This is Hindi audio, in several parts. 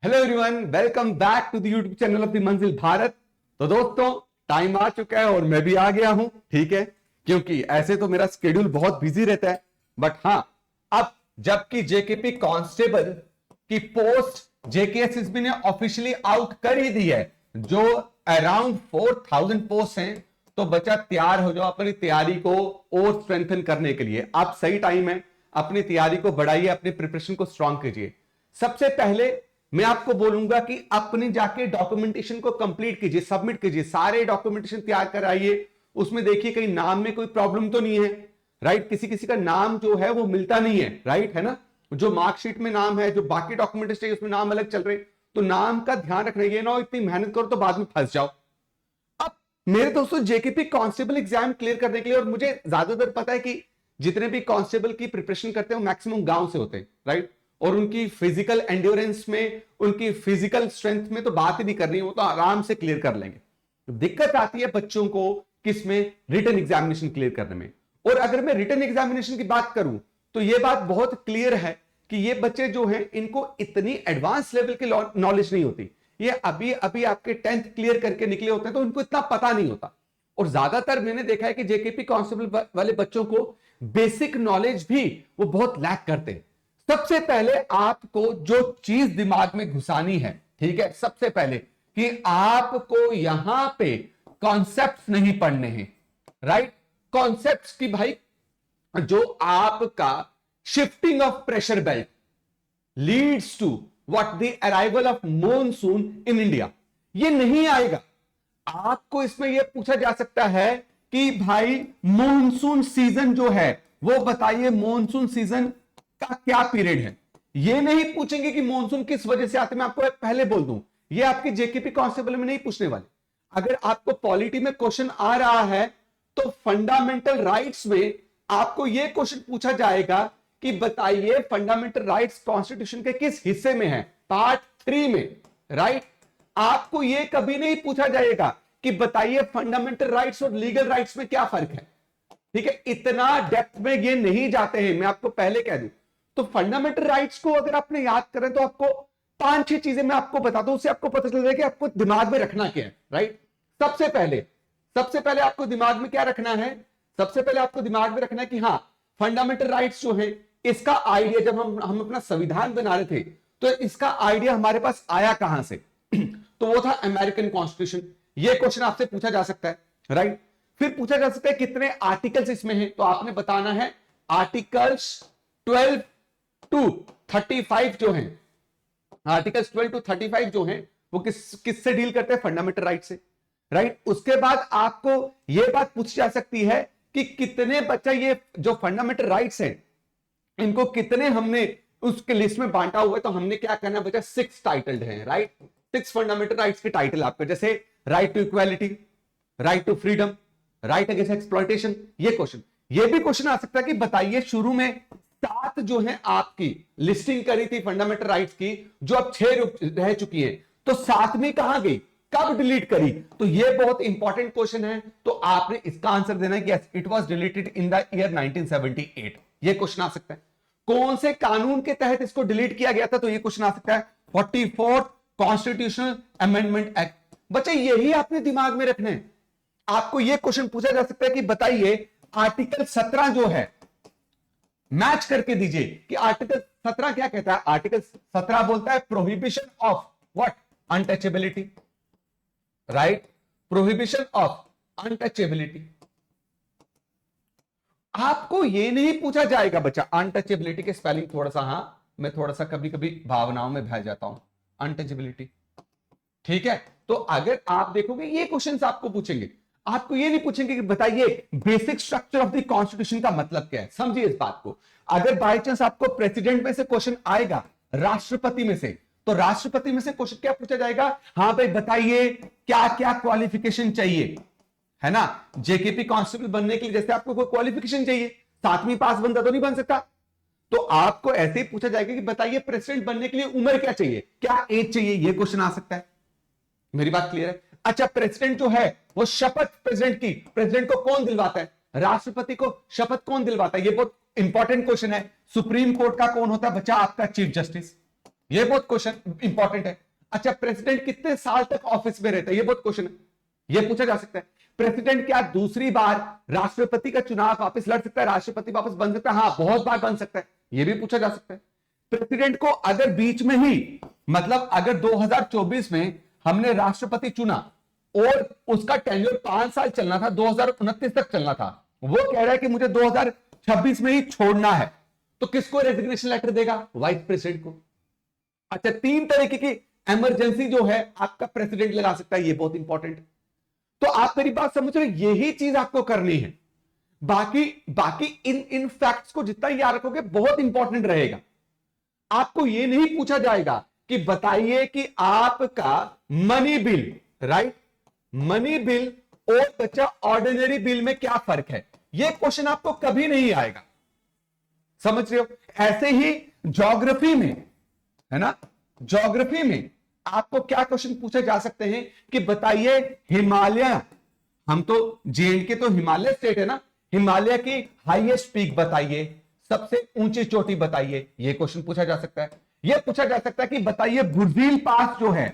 Hello everyone, welcome back to the YouTube channel of the Manzil Bharat. तो दोस्तों, टाइम आ चुका है और मैं भी आ गया हूं। ठीक है, क्योंकि ऐसे तो मेरा स्केड्यूल बहुत बिजी रहता है, बट हाँ, अब जबकि जेकेपी कांस्टेबल की पोस्ट जेकेएसएसबी ने ऑफिशियली आउट कर ही दी है, जो अराउंड 4000 पोस्ट हैं, तो बच्चा तैयार हो जाओ अपनी तैयारी को और स्ट्रेंथन करने के लिए। अब सही टाइम है, अपनी तैयारी को बढ़ाइए, अपनी प्रिपरेशन को स्ट्रांग कीजिए। सबसे पहले मैं आपको बोलूंगा कि अपने जाके डॉक्यूमेंटेशन को कंप्लीट कीजिए, सबमिट कीजिए, सारे डॉक्यूमेंटेशन तैयार कराइए। उसमें देखिए कहीं नाम में कोई प्रॉब्लम तो नहीं है, राइट। किसी किसी का नाम जो है वो मिलता नहीं है, राइट, है ना। जो मार्कशीट में नाम है, जो बाकी डॉक्यूमेंटेशन चाहिए उसमें नाम अलग चल रहे, तो नाम का ध्यान रखना। ये ना हो इतनी मेहनत करो तो बाद में फंस जाओ। अब मेरे दोस्तों, जेकेपी कांस्टेबल एग्जाम क्लियर करने के लिए, और मुझे ज्यादातर पता है कि जितने भी कांस्टेबल की प्रिपरेशन करते हैं वो मैक्सिमम गांव से होते हैं, राइट। और उनकी फिजिकल एंड्योरेंस में, उनकी फिजिकल स्ट्रेंथ में तो बात ही नहीं कर रही, वो तो आराम से क्लियर कर लेंगे। दिक्कत आती है बच्चों को किसमें? रिटन एग्जामिनेशन क्लियर करने में। और अगर मैं रिटन एग्जामिनेशन की बात करूं तो यह बात बहुत क्लियर है कि ये बच्चे जो हैं इनको इतनी एडवांस लेवल की नॉलेज नहीं होती। ये अभी अभी आपके 10th क्लियर करके निकले होते हैं, तो इनको इतना पता नहीं होता। और ज्यादातर मैंने देखा है कि जेकेपी कांस्टेबल वाले बच्चों को बेसिक नॉलेज भी वो बहुत लैक करते हैं। सबसे पहले आपको जो चीज दिमाग में घुसानी है, ठीक है, सबसे पहले कि आपको यहां पे कॉन्सेप्ट्स नहीं पढ़ने हैं, राइट। कॉन्सेप्ट्स की भाई, जो आपका shifting of pressure belt leads to what the arrival of monsoon in India, ये नहीं आएगा। आपको इसमें यह पूछा जा सकता है कि भाई मॉनसून सीजन जो है वो बताइए, मॉनसून सीजन का क्या पीरियड है। ये नहीं पूछेंगे कि मॉनसून किस वजह से आते। मैं आपको पहले बोल दूं, ये आपकी जेकेपी कांस्टेबल में नहीं पूछने वाले। अगर आपको पॉलिटी में क्वेश्चन आ रहा है तो फंडामेंटल राइट्स में आपको यह क्वेश्चन पूछा जाएगा कि बताइए फंडामेंटल राइट्स कॉन्स्टिट्यूशन के किस हिस्से में है, पार्ट 3 में, राइट। आपको यह कभी नहीं पूछा जाएगा कि बताइए फंडामेंटल राइट्स और लीगल राइट्स में क्या फर्क है। ठीक है, इतना डेप्थ में ये नहीं जाते हैं, मैं आपको पहले कह दूं। तो फंडामेंटल राइट्स को अगर आपने याद करें तो आपको 5-6 चीजें मैं आपको बताता हूं, उससे आपको पता चल जाएगा कि आपको दिमाग में रखना क्या है, राइट। सबसे पहले आपको दिमाग में क्या रखना है? सबसे पहले आपको दिमाग में रखना है कि हाँ, फंडामेंटल राइट्स जो है, इसका आइडिया जब हम अपना संविधान बना रहे थे तो इसका आइडिया हमारे पास आया कहां से? तो वो था अमेरिकन कॉन्स्टिट्यूशन। ये क्वेश्चन आपसे पूछा जा सकता है, राइट। फिर पूछा जा सकता है कितने आर्टिकल्स इसमें हैं, तो आपने बताना है आर्टिकल्स 12 टू 35 जो हैं, आर्टिकल्स 12 टू 35 जो हैं वो किससे डील करते हैं? फंडामेंटल राइट से, राइट। उसके बाद आपको यह बात पूछी जा सकती है कि कितने बच्चा ये जो फंडामेंटल राइट्स हैं इनको कितने हमने उसके लिस्ट में बांटा हुआ है, तो हमने क्या करना है बच्चा? 6 टाइटल्ड हैं, राइट। 6 फंडामेंटल राइट्स के टाइटल आपका, जैसे right to equality, right to freedom, right against exploitation. ये भी क्वेश्चन आ सकता है कि बताइए शुरू में 7 जो है आपकी लिस्टिंग करी थी फंडामेंटल राइट्स की, जो अब 6 रह चुकी है, तो 7वीं कहां गई, कब डिलीट करी? तो ये बहुत इंपॉर्टेंट क्वेश्चन है, तो आपने इसका आंसर देना है कि it was deleted in the year 1978। ये क्वेश्चन आ सकता है। कौन से कानून के तहत इसको डिलीट किया गया था? तो ये क्वेश्चन आ सकता है 44th कॉन्स्टिट्यूशनल अमेंडमेंट एक्ट। बच्चे यही आपने दिमाग में रखना है। आपको यह क्वेश्चन पूछा जा सकता है कि बताइए आर्टिकल 17 जो है, मैच करके दीजिए कि आर्टिकल 17 क्या कहता है। आर्टिकल 17 बोलता है prohibition of what? Untouchability, right. Prohibition of untouchability. आपको यह नहीं पूछा जाएगा बच्चा, अनटचेबिलिटी के स्पेलिंग थोड़ा सा, हां मैं थोड़ा सा कभी कभी भावनाओं में बह जाता हूं, अनटचेबिलिटी, ठीक है। तो अगर आप देखोगे ये क्वेश्चंस आपको पूछेंगे, आपको ये नहीं पूछेंगे कि बताइए basic structure of the constitution का मतलब क्या है। समझिए इस बात को। अगर बाय चांस आपको प्रेसिडेंट में से क्वेश्चन आएगा, राष्ट्रपति में से, तो राष्ट्रपति में से क्वेश्चन क्या पूछा जाएगा? हां भाई बताइए क्या क्या क्वालिफिकेशन चाहिए, है ना। जेकेपी कांस्टेबल बनने के लिए जैसे आपको कोई क्वालिफिकेशन चाहिए, 7वीं पास बंदा तो नहीं बन सकता। तो आपको ऐसे ही पूछा जाएगा कि बताइए प्रेसिडेंट बनने के लिए उम्र क्या चाहिए, क्या एज चाहिए, यह क्वेश्चन आ सकता है। मेरी बात क्लियर है? अच्छा, प्रेसिडेंट जो है वो शपथ प्रेसिडेंट को कौन दिलवाता है? राष्ट्रपति को शपथ कौन दिलवाता है? ये बहुत इंपॉर्टेंट क्वेश्चन है। सुप्रीम कोर्ट का कौन होता है बच्चा? आपका चीफ जस्टिस। ये बहुत क्वेश्चन इंपॉर्टेंट है। अच्छा, प्रेसिडेंट कितने साल तक ऑफिस में रहता है, ये बहुत क्वेश्चन है, ये पूछा जा सकता है। प्रेसिडेंट क्या दूसरी बार राष्ट्रपति का चुनाव वापस लड़ सकता है, राष्ट्रपति वापस बन सकता है? हाँ, बहुत बार बन सकता है, ये भी पूछा जा सकता है। प्रेसिडेंट को अगर बीच में ही, मतलब अगर 2024 में हमने राष्ट्रपति चुना और उसका टेन्योर 5 साल चलना था, 2029 तक चलना था, वो कह रहा है कि मुझे 2026 में ही छोड़ना है, तो किसको रेजिग्नेशन लेटर देगा? वाइस प्रेसिडेंट को। अच्छा, 3 तरीके की इमरजेंसी जो है आपका प्रेसिडेंट लगा सकता है, ये बहुत इंपॉर्टेंट है। तो आप मेरी बात समझ रहे हो, यही चीज आपको करनी है। बाकी बाकी इन फैक्ट्स को जितना याद रखोगे बहुत इंपॉर्टेंट रहेगा। आपको ये नहीं पूछा जाएगा कि बताइए कि आपका money bill, right, money bill और बच्चा ऑर्डिनरी बिल में क्या फर्क है, ये क्वेश्चन आपको कभी नहीं आएगा। समझ रहे हो? ऐसे ही ज्योग्राफी में, है ना, ज्योग्राफी में आपको क्या क्वेश्चन पूछे जा सकते हैं कि बताइए हिमालय, हम तो जेएंडके तो हिमालय स्टेट है ना, हिमालय की हाईएस्ट पीक बताइए, सबसे ऊंची चोटी बताइए, ये क्वेश्चन पूछा जा सकता है। ये पूछा जा सकता है कि बताइए बुर्जील पास जो है,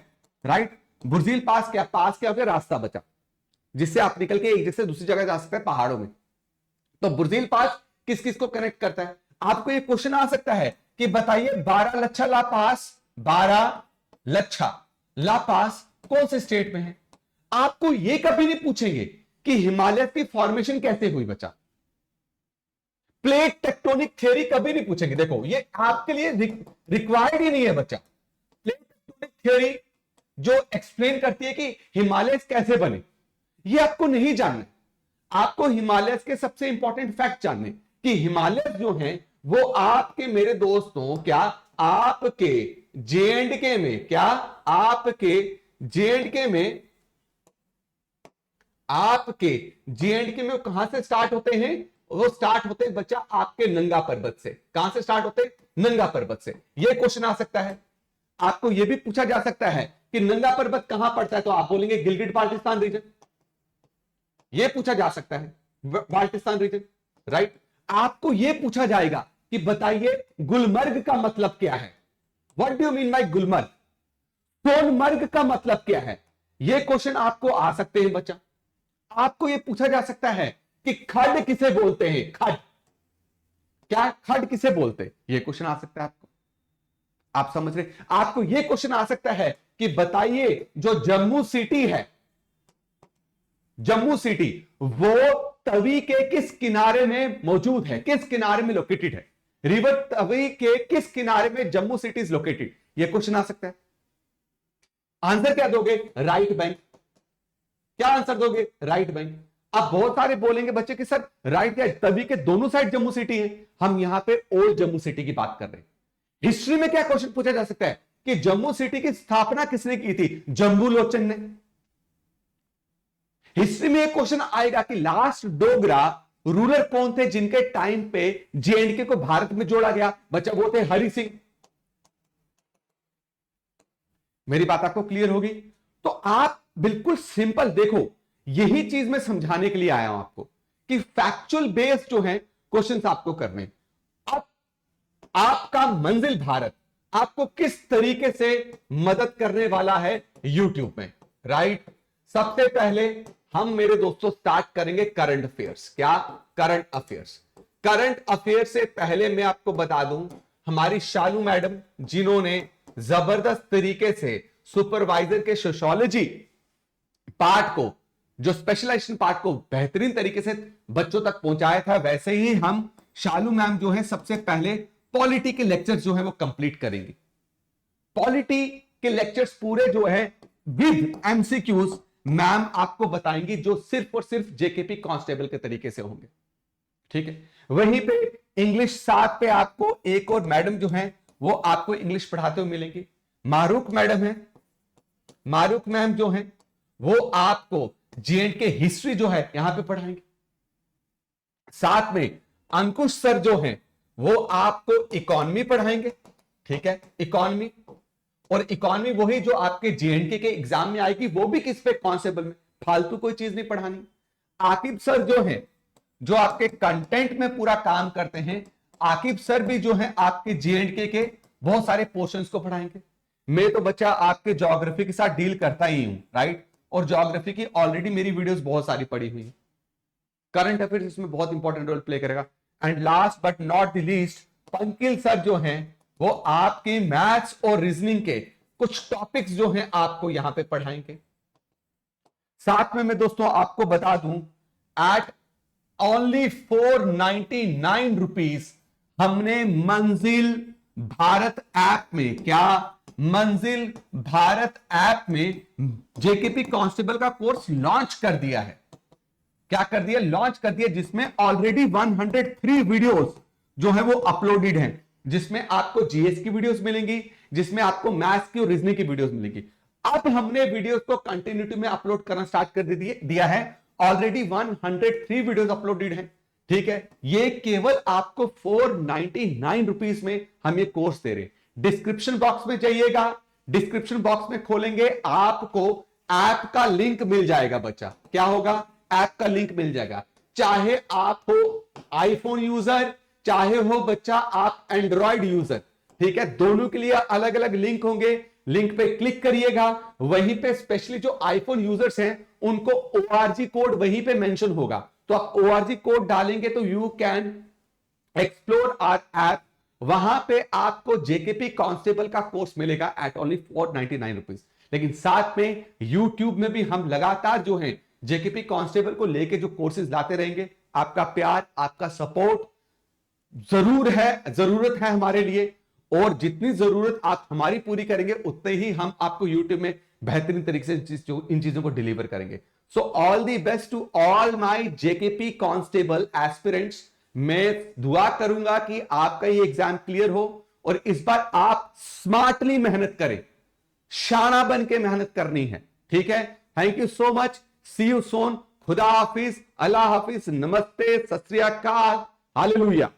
राइट, बुर्जील पास क्या, पास क्या हो गया, रास्ता बचा जिससे आप निकल के एक जगह से दूसरी जगह जा सकते हैं पहाड़ों में। तो बुर्जील पास किस किस को कनेक्ट करता है? आपको ये क्वेश्चन आ सकता है कि बताइए 12 लच्छा ला पास, 12 लच्छा ला पास कौन से स्टेट में है? आपको ये कभी नहीं पूछेंगे कि हिमालय की फॉर्मेशन कैसे हुई बच्चा। प्लेट टेक्टोनिक थ्योरी कभी नहीं पूछेंगे। देखो, ये आपके लिए रिक्वायर्ड ही नहीं है बच्चा। प्लेट टेक्टोनिक थ्योरी जो एक्सप्लेन करती है कि हिमालय कैसे बने, ये आपको नहीं जानना। आपको हिमालय के सबसे इंपॉर्टेंट फैक्ट जानने कि हिमालय जो हैं वो आपके, मेरे दोस्तों, क्या आपके जेएंडके में, क्या आपके जेएंडके में, आपके जेएंडके में कहां से स्टार्ट होते हैं? वो स्टार्ट होते हैं बच्चा आपके नंगा पर्वत से। कहां से स्टार्ट होते हैं? नंगा पर्वत से। ये क्वेश्चन आ सकता है। आपको यह भी पूछा जा सकता है कि नंगा पर्वत कहां पड़ता है, तो आप बोलेंगे गिलगिट बाल्टिस्तान रीजन। यह पूछा जा सकता है, बाल्टिस्तान रीजन, राइट। आपको यह पूछा जाएगा कि बताइए गुलमर्ग का मतलब क्या है, what do you mean by Gulmarg? Sonmarg का मतलब क्या है? यह क्वेश्चन आपको आ सकते हैं बच्चा। आपको यह पूछा जा सकता है कि खड किसे बोलते हैं, खड, क्या खड किसे बोलते हैं? यह क्वेश्चन आ सकता है आपको। आप समझ रहे? आपको यह क्वेश्चन आ सकता है कि बताइए जो जम्मू सिटी है, जम्मू सिटी वो तवी के किस किनारे में मौजूद है, किस किनारे में लोकेटेड है? रिवर तवी के किस किनारे में जम्मू सिटी इज लोकेटेड? यह क्वेश्चन आ सकता है। आंसर क्या दोगे? Right bank. क्या आंसर दोगे? Right bank. अब बहुत सारे बोलेंगे बच्चे कि सर राइट क्या, तवी के दोनों साइड जम्मू सिटी है। हम यहां पे ओल्ड जम्मू सिटी की बात कर रहे हैं। हिस्ट्री में क्या क्वेश्चन पूछा जा सकता है कि जम्मू सिटी की स्थापना किसने की थी? जम्बू लोचन ने। हिस्ट्री में एक क्वेश्चन आएगा कि लास्ट डोगरा रूलर कौन थे जिनके टाइम पे जेएंडके को भारत में जोड़ा गया? बच्चा वो थे हरि सिंह। मेरी बात आपको क्लियर होगी? तो आप बिल्कुल सिंपल देखो, यही चीज मैं समझाने के लिए आया हूं आपको कि फैक्चुअल बेस्ड जो है क्वेश्चंस आपको करने। अब आपका मंजिल भारत आपको किस तरीके से मदद करने वाला है यूट्यूब में, राइट। सबसे पहले हम, मेरे दोस्तों, स्टार्ट करेंगे करंट अफेयर्स। क्या? Current affairs. करंट अफेयर्स से पहले मैं आपको बता दूं, हमारी शालू मैडम जिन्होंने जबरदस्त तरीके से सुपरवाइजर के सोशियोलॉजी पार्ट को, जो स्पेशलाइजेशन पार्ट को बेहतरीन तरीके से बच्चों तक पहुंचाया था, वैसे ही हम शालू मैम जो है सबसे पहले पॉलिटी के लेक्चर्स जो है वो कंप्लीट करेंगे। पॉलिटी के लेक्चर्स पूरे जो है विद एमसीक्यूज मैम आपको बताएंगी, जो सिर्फ और सिर्फ जेकेपी कांस्टेबल के तरीके से होंगे, ठीक है। वहीं पे इंग्लिश 7 पे आपको एक और मैडम जो है वो आपको इंग्लिश पढ़ाते हुए मिलेंगे, मारूक मैडम है। मारूक मैम जो है वो आपको जेएंडके हिस्ट्री जो है यहां पे पढ़ाएंगे। साथ में अंकुश सर जो है वो आपको इकोनॉमी पढ़ाएंगे, ठीक है, इकोनॉमी। और इकोनॉमी वही जो आपके जेएंडके के एग्जाम में आएगी, वो भी किस पे? कांस्टेबल में। फालतू कोई चीज नहीं पढ़ानी। आकिब सर जो है, जो आपके कंटेंट में पूरा काम करते हैं, आकिब सर भी जो है आपके जेएंडके के बहुत सारे पोर्शंस को पढ़ाएंगे। मैं तो बच्चा आपके ज्योग्राफी के साथ डील करता ही हूं, राइट, और ज्योग्राफी की ऑलरेडी मेरी वीडियोस बहुत सारी पड़ी हुई है। करंट अफेयर्स इसमें बहुत इंपॉर्टेंट रोल प्ले करेगा। And last but not the least, Pankil sir जो हैं वो आपके मैथ्स और रीजनिंग के कुछ टॉपिक्स जो हैं आपको यहां पे पढ़ाएंगे। साथ में मैं दोस्तों आपको बता दूं, एट ओनली 499 रुपीज हमने मंजिल भारत ऐप में, क्या मंजिल भारत ऐप में जेकेपी कांस्टेबल का कोर्स लॉन्च कर दिया है। क्या कर दिया? लॉन्च कर दिया, जिसमें ऑलरेडी 103 वीडियोस जो है वो अपलोडेड हैं, जिसमें आपको जीएस की वीडियोस मिलेंगी, जिसमें आपको मैथ्स की और रीजनिंग की वीडियोस मिलेंगी। अब हमने वीडियोस को कंटिन्यूटी में अपलोड करना स्टार्ट कर दिया है। ऑलरेडी 103 वीडियोस अपलोडेड हैं, ठीक है। ये केवल आपको 499 रुपीज में हम ये कोर्स दे रहे हैं। डिस्क्रिप्शन बॉक्स में जाइएगा, डिस्क्रिप्शन बॉक्स में खोलेंगे, आपको ऐप का लिंक मिल जाएगा बच्चा। क्या होगा? ऐप का लिंक मिल जाएगा। चाहे आप हो आईफोन यूजर, चाहे हो बच्चा आप एंड्रॉइड यूजर, ठीक है, दोनों के लिए अलग अलग लिंक होंगे। लिंक पे क्लिक करिएगा, वहीं पे स्पेशली जो आईफोन यूजर्स हैं उनको ORG कोड वहीं पे मेंशन होगा, तो आप ORG कोड डालेंगे तो you can explore our app. वहां पे आपको जेकेपी कांस्टेबल का कोर्स मिलेगा एट ओनली 499 रुपीज। लेकिन साथ में यूट्यूब में भी हम लगातार जो है जेकेपी कांस्टेबल को लेके जो कोर्सेज लाते रहेंगे। आपका प्यार, आपका सपोर्ट जरूरत है हमारे लिए, और जितनी जरूरत आप हमारी पूरी करेंगे उतने ही हम आपको यूट्यूब में बेहतरीन तरीके से इन चीजों को डिलीवर करेंगे। So all the best to all my JKP constable aspirants. मैं दुआ करूंगा कि आपका ये एग्जाम क्लियर हो और इस बार आप स्मार्टली मेहनत करें, शाना बन के मेहनत करनी है, ठीक है। Thank you so much, see you soon, खुदा हाफिज, अल्लाह हाफिज, नमस्ते, सत श्री अकाल, हालेलुया।